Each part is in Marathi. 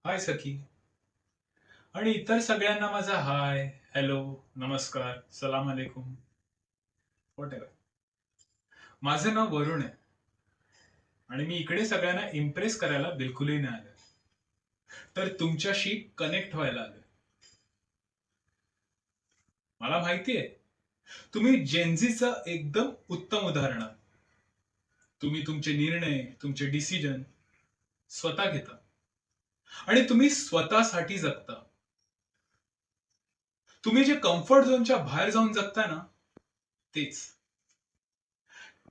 हाय सखी. आणि इतर सगळ्यांना माझा हाय, हॅलो, नमस्कार, सलाम अलेकुम, व्हॉट एव्हर. माझं नाव वरुण आहे आणि मी इकडे सगळ्यांना इम्प्रेस करायला बिलकुलही नाही आलो. तर तुमच्याशी कनेक्ट व्हायला आलोय. मला माहिती आहे, तुम्ही जेनझीचं एकदम उत्तम उदाहरण आहात. तुम्ही तुमचे निर्णय, तुमचे डिसिजन स्वतः घेता आणि तुम्ही स्वतःसाठी जगता. तुम्ही जे कम्फर्ट झोनच्या बाहेर जाऊन जगता ना, तेच.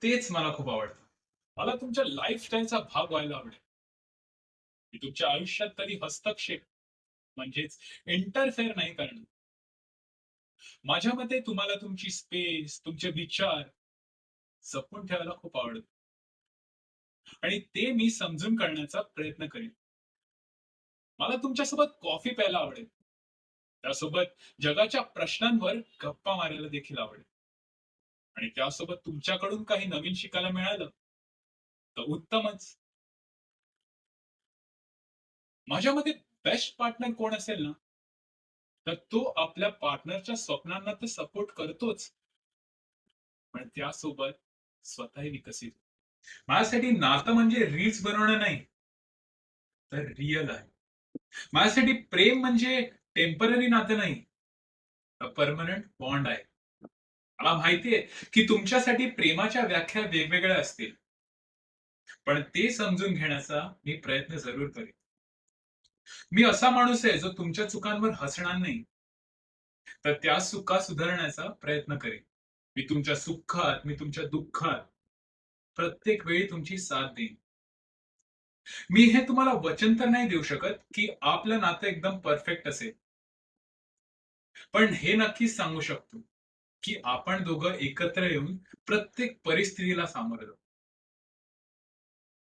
तेच मला खूप आवडतं. मला तुमच्या लाईफस्टाईलचा भाग व्हायला आवडेल. की तुमच्या आयुष्यात कधी हस्तक्षेप म्हणजेच इंटरफेअर नाही करणं. माझ्या मते तुम्हाला तुमची स्पेस, तुमचे विचार जपून ठेवायला खूप आवडतं आणि ते मी समजून करण्याचा प्रयत्न करेन. मला तुमच्यासोबत कॉफी प्यायला आवडेल. त्यासोबत जगाच्या प्रश्नांवर गप्पा मारायला देखील आवडेल आणि त्यासोबत तुमच्याकडून काही नवीन शिकायला मिळालं तर उत्तमच. माझ्या मते बेस्ट पार्टनर कोण असेल ना, तर तो आपल्या पार्टनरच्या स्वप्नांना तर सपोर्ट करतोच, पण त्यासोबत स्वतःही विकसित. माझ्यासाठी नातं म्हणजे रील्स बनवणं नाही, तर रिअल आहे. माझ्यासाठी प्रेम म्हणजे टेम्पररी नातं नाही, तर परमनंट बॉन्ड आहे. मला माहिती आहे की तुमच्यासाठी प्रेमाच्या व्याख्या वेगवेगळ्या असतील, पण ते समजून घेण्याचा मी प्रयत्न जरूर करेन. मी असा माणूस आहे जो तुमच्या चुकांवर हसणार नाही, तर त्या चुका सुधारण्याचा प्रयत्न करेन. मी तुमच्या सुखात, मी तुमच्या दुःखात प्रत्येक वेळी तुमची साथ देईन. मी हे तुम्हाला वचन तर नाही देऊ शकत की आपलं नातं एकदम परफेक्ट असेल, पण हे नक्कीच सांगू शकतो की आपण दोघं एकत्र येऊन प्रत्येक परिस्थितीला सामोरं जाऊ.